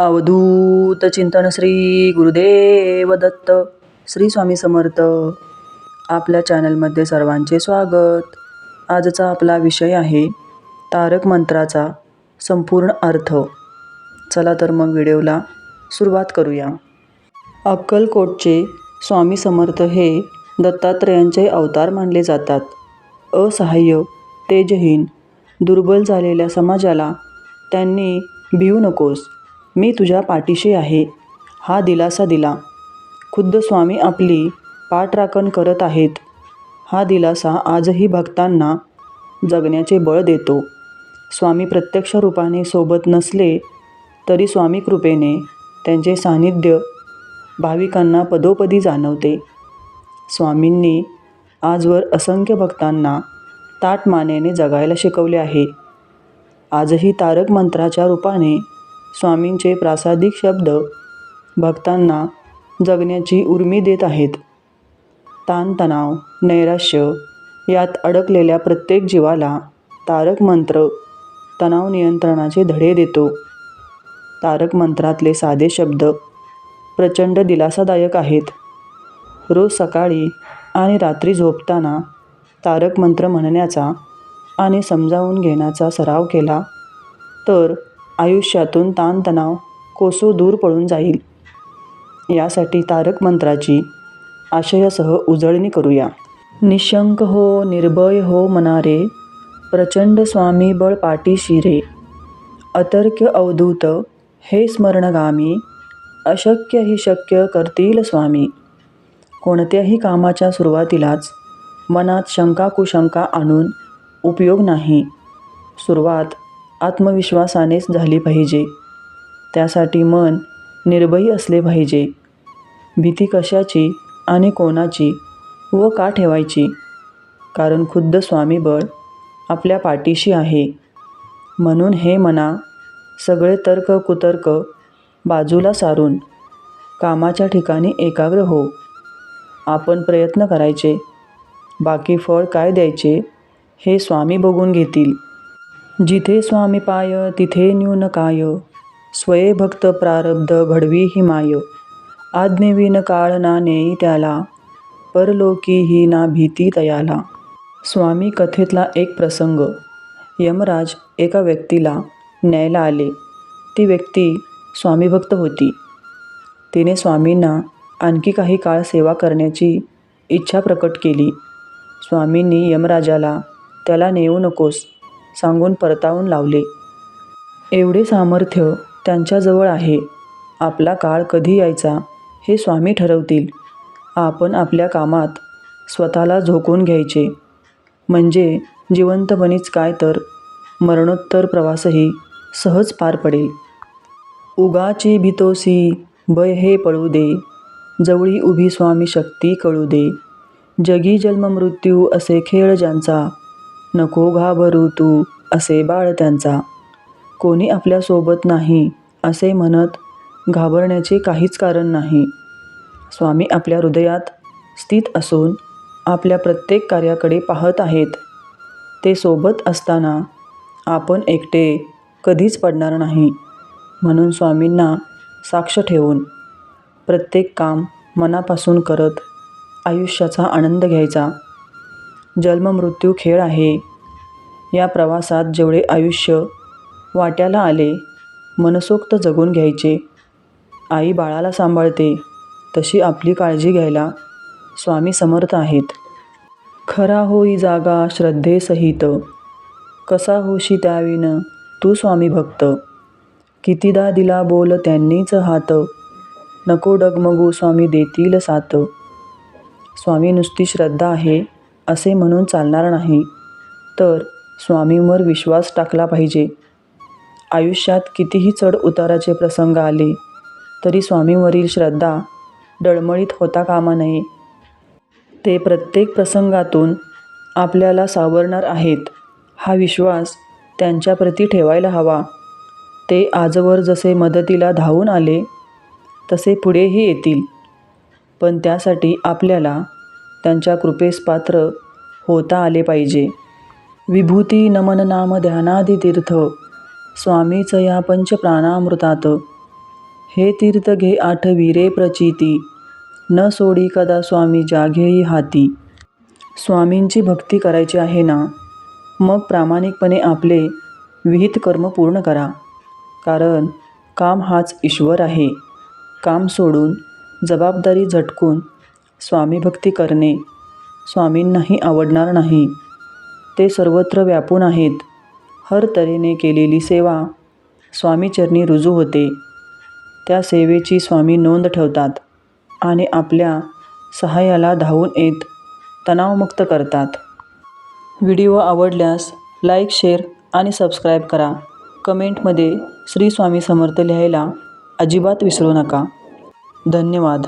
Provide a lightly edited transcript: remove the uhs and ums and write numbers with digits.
अवधूत चिंतन श्री गुरुदेव दत्त. श्री स्वामी समर्थ. आपल्या चॅनलमध्ये सर्वांचे स्वागत. आजचा आपला विषय आहे तारक मंत्राचा संपूर्ण अर्थ. चला तर मग व्हिडिओला सुरुवात करूया. अक्कलकोटचे स्वामी समर्थ हे दत्तात्रेयांचे अवतार मानले जातात. असहाय्य, तेजहीन, दुर्बल झालेल्या समाजाला त्यांनी भिवू नकोस, मी तुझ्या पाठीशी आहे, हा दिलासा दिला. खुद्द स्वामी आपली पाठराखण करत आहेत. हा दिलासा आजही भक्तांना जगण्याचे बळ देतो. स्वामी प्रत्यक्ष रूपाने सोबत नसले तरी स्वामी कृपेने त्यांचे सानिध्य भाविकांना पदोपदी जाणवते. स्वामींनी आजवर असंख्य भक्तांना ताठ मानेने जगायला शिकवले आहे. आजही तारक मंत्राच्या रूपाने स्वामींचे प्रासादिक शब्द भक्तांना जगण्याची उर्मी देत आहेत. ताणतणाव, नैराश्य यात अडकलेल्या प्रत्येक जीवाला तारक मंत्र तणाव नियंत्रणाचे धडे देतो. तारक मंत्रातले साधे शब्द प्रचंड दिलासादायक आहेत. रोज सकाळी आणि रात्री झोपताना तारक मंत्र म्हणण्याचा आणि समजावून घेण्याचा सराव केला तर आयुष्यातून ताणतणाव कोसो दूर पळून जाईल. यासाठी तारक मंत्राची आशयासह उजळणी करूया. निशंक हो, निर्भय हो मनारे, प्रचंड स्वामी बळ पाठीशी रे. अतर्क्य अवधूत हे स्मरणगामी, अशक्य ही शक्य करतील स्वामी. कोणत्याही कामाच्या सुरुवातीलाच मनात शंका कुशंका आणून उपयोग नाही. सुरुवात आत्मविश्वासानेच झाली पाहिजे. त्यासाठी मन निर्भयी असले पाहिजे. भीती कशाची आणि कोणाची व का ठेवायची? कारण खुद्द स्वामीबळ आपल्या पाठीशी आहे. म्हणून हे मना, सगळे तर्क कुतर्क बाजूला सारून कामाच्या ठिकाणी एकाग्र हो. आपण प्रयत्न करायचे, बाकी फळ काय द्यायचे हे स्वामी बघून घेतील. जिथे स्वामी पाय तिथे न्यून काय, स्वये भक्त प्रारब्ध घडवी ही माय. आज्ञेविन काळ ना नेई त्याला, परलोकी ही ना भीती तयाला. स्वामी कथेतला एक प्रसंग. यमराज एका व्यक्तीला न्यायला आले. ती व्यक्ती स्वामीभक्त होती. तिने स्वामींना आणखी काही काळ सेवा करण्याची इच्छा प्रकट केली. स्वामींनी यमराजाला त्याला नेऊ नकोस सांगून परतावून लावले. एवढे सामर्थ्य त्यांच्याजवळ आहे. आपला काळ कधी यायचा हे स्वामी ठरवतील. आपण आपल्या कामात स्वतःला झोकून घ्यायचे, म्हणजे जिवंतपणीच काय तर मरणोत्तर प्रवासही सहज पार पडेल. उगाची भीतोसी भय हे पळू दे, जवळी उभी स्वामी शक्ती कळू दे. जगी जन्म मृत्यू असे खेळ ज्यांचा, नको घाबरू तू असे बाळ त्यांचा. कोणी आपल्यासोबत नाही असे म्हणत घाबरण्याचे काहीच कारण नाही. स्वामी आपल्या हृदयात स्थित असून आपल्या प्रत्येक कार्याकडे पाहत आहेत. ते सोबत असताना आपण एकटे कधीच पडणार नाही. म्हणून स्वामींना साक्ष ठेवून प्रत्येक काम मनापासून करत आयुष्याचा आनंद घ्यायचा. जन्ममृत्यू खेळ आहे. या प्रवासात जेवढे आयुष्य वाट्याला आले मनसोक्त जगून घ्यायचे. आई बाळाला सांभाळते तशी आपली काळजी घ्यायला स्वामी समर्थ आहेत. खरा होई जागा श्रद्धेसहित, कसा होशी त्याविन तू स्वामी भक्त. कितीदा दिला बोल त्यांनीच हात, नको डगमगू स्वामी देतील साथ. स्वामी नुसती श्रद्धा आहे असे म्हणून चालणार नाही, तर स्वामींवर विश्वास टाकला पाहिजे. आयुष्यात कितीही चढ उताराचे प्रसंग आले तरी स्वामींवरील श्रद्धा डळमळीत होता कामा नये. ते प्रत्येक प्रसंगातून आपल्याला सावरणार आहेत हा विश्वास त्यांच्याप्रती ठेवायला हवा. ते आजवर जसे मदतीला धावून आले तसे पुढेही येतील, पण त्यासाठी आपल्याला त्यांच्या कृपेस पात्र होता आले पाहिजे. विभूती नमन नाम ध्यानादी तीर्थ, स्वामीच या पंच प्राणामृतात. हे तीर्थ घे आठवी रे प्रचिती, न सोडी कदा स्वामी जाघेई हाती. स्वामींची भक्ती करायची आहे ना, मग प्रामाणिकपणे आपले विहित कर्म पूर्ण करा. कारण काम हाच ईश्वर आहे. काम सोडून, जबाबदारी झटकून स्वामी भक्ती करणे स्वामींनाही आवडणार नाही. ते सर्वत्र व्यापून आहेत. हर तऱ्हेने केलेली सेवा स्वामीचरणी रुजू होते. त्या सेवेची स्वामी नोंद ठेवतात आणि आपल्या सहाय्याला धावून येत तणावमुक्त करतात. व्हिडिओ आवडल्यास लाईक, शेअर आणि सबस्क्राईब करा. कमेंटमध्ये श्री स्वामी समर्थ लिहायला अजिबात विसरू नका. धन्यवाद.